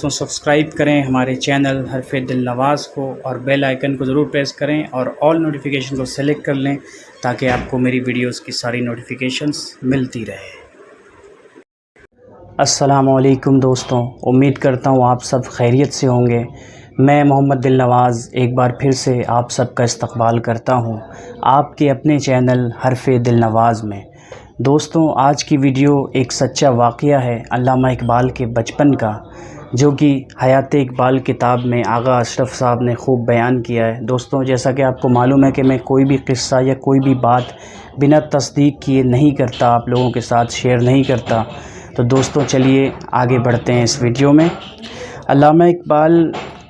دوستوں سبسکرائب کریں ہمارے چینل حرف دل نواز کو، اور بیل آئیکن کو ضرور پریس کریں اور آل نوٹیفیکیشن کو سلیکٹ کر لیں تاکہ آپ کو میری ویڈیوز کی ساری نوٹیفیکیشنز ملتی رہے۔ السلام علیکم دوستوں، امید کرتا ہوں آپ سب خیریت سے ہوں گے۔ میں محمد دل نواز ایک بار پھر سے آپ سب کا استقبال کرتا ہوں آپ کے اپنے چینل حرف دل نواز میں۔ دوستوں، آج کی ویڈیو ایک سچا واقعہ ہے علامہ اقبال کے بچپن کا، جو کہ حیات اقبال کتاب میں آغا اشرف صاحب نے خوب بیان کیا ہے۔ دوستوں، جیسا کہ آپ کو معلوم ہے کہ میں کوئی بھی قصہ یا کوئی بھی بات بنا تصدیق کیے نہیں کرتا، آپ لوگوں کے ساتھ شیئر نہیں کرتا۔ تو دوستوں چلیے آگے بڑھتے ہیں اس ویڈیو میں۔ علامہ اقبال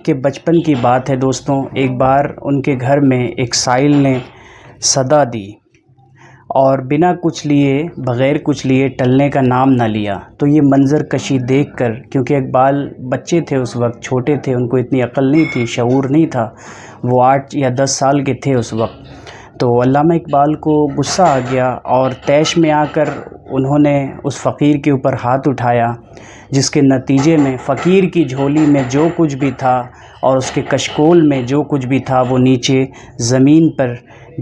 کے بچپن کی بات ہے دوستوں۔ ایک بار ان کے گھر میں ایک سائل نے صدا دی اور بنا کچھ لیے، بغیر کچھ لیے ٹلنے کا نام نہ لیا۔ تو یہ منظر کشی دیکھ کر، کیونکہ اقبال بچے تھے اس وقت، چھوٹے تھے، ان کو اتنی عقل نہیں تھی، شعور نہیں تھا، وہ 8 یا 10 سال کے تھے اس وقت۔ تو علامہ اقبال کو غصہ آ گیا اور طیش میں آ کر انہوں نے اس فقیر کے اوپر ہاتھ اٹھایا، جس کے نتیجے میں فقیر کی جھولی میں جو کچھ بھی تھا اور اس کے کشکول میں جو کچھ بھی تھا وہ نیچے زمین پر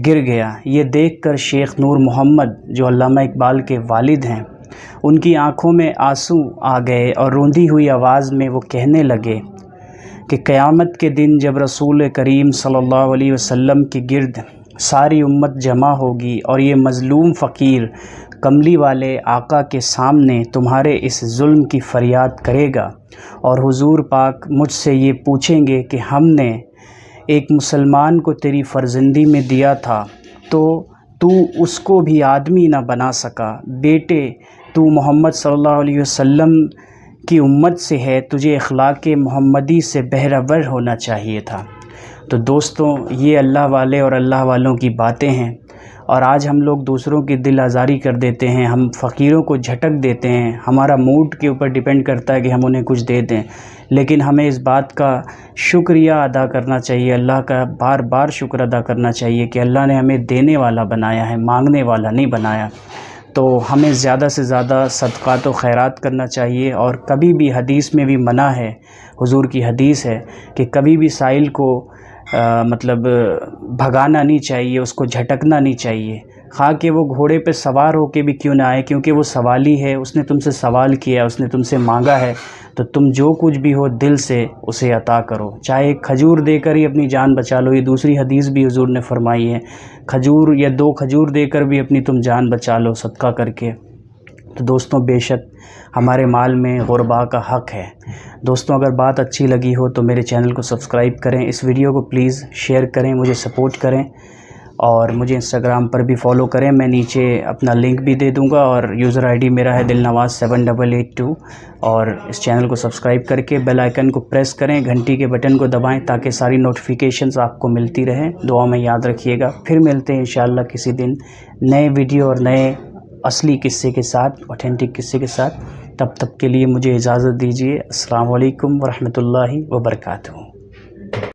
گر گیا۔ یہ دیکھ کر شیخ نور محمد، جو علامہ اقبال کے والد ہیں، ان کی آنکھوں میں آنسو آ گئے اور روندی ہوئی آواز میں وہ کہنے لگے کہ قیامت کے دن جب رسول کریم صلی اللہ علیہ وسلم کے گرد ساری امت جمع ہوگی اور یہ مظلوم فقیر کملی والے آقا کے سامنے تمہارے اس ظلم کی فریاد کرے گا، اور حضور پاک مجھ سے یہ پوچھیں گے کہ ہم نے ایک مسلمان کو تیری فرزندی میں دیا تھا تو اس کو بھی آدمی نہ بنا سکا، بیٹے تو محمد صلی اللہ علیہ وسلم کی امت سے ہے، تجھے اخلاق محمدی سے بہرہ ہونا چاہیے تھا۔ تو دوستوں، یہ اللہ والے اور اللہ والوں کی باتیں ہیں، اور آج ہم لوگ دوسروں کی دل آزاری کر دیتے ہیں، ہم فقیروں کو جھٹک دیتے ہیں، ہمارا موڈ کے اوپر ڈیپینڈ کرتا ہے کہ ہم انہیں کچھ دے دیں، لیکن ہمیں اس بات کا شکریہ ادا کرنا چاہیے، اللہ کا بار بار شکر ادا کرنا چاہیے کہ اللہ نے ہمیں دینے والا بنایا ہے، مانگنے والا نہیں بنایا۔ تو ہمیں زیادہ سے زیادہ صدقات و خیرات کرنا چاہیے، اور کبھی بھی حدیث میں بھی منع ہے، حضور کی حدیث ہے کہ کبھی بھی سائل کو بھگانا نہیں چاہیے، اس کو جھٹکنا نہیں چاہیے، خواہ کہ وہ گھوڑے پہ سوار ہو کے بھی کیوں نہ آئے، کیونکہ وہ سوالی ہے، اس نے تم سے سوال کیا، اس نے تم سے مانگا ہے، تو تم جو کچھ بھی ہو دل سے اسے عطا کرو، چاہے ایک کھجور دے کر ہی اپنی جان بچا لو۔ یہ دوسری حدیث بھی حضور نے فرمائی ہے، کھجور یا 2 کھجور دے کر بھی اپنی تم جان بچا لو صدقہ کر کے۔ تو دوستوں، بے شک ہمارے مال میں غربا کا حق ہے۔ دوستوں، اگر بات اچھی لگی ہو تو میرے چینل کو سبسکرائب کریں، اس ویڈیو کو پلیز شیئر کریں، مجھے سپورٹ کریں، اور مجھے انسٹاگرام پر بھی فالو کریں۔ میں نیچے اپنا لنک بھی دے دوں گا، اور یوزر آئی ڈی میرا ہے دل نواز 7882، اور اس چینل کو سبسکرائب کر کے بیل آئیکن کو پریس کریں، گھنٹی کے بٹن کو دبائیں تاکہ ساری نوٹیفیکیشنز آپ کو ملتی رہیں۔ دعا میں یاد رکھیے گا۔ پھر ملتے ہیں انشاءاللہ کسی دن نئے ویڈیو اور نئے اصلی قصے کے ساتھ، اوتھینٹک قصے کے ساتھ۔ تب تک کے لیے مجھے اجازت دیجیے۔ السلام علیکم ورحمۃ اللہ وبرکاتہ۔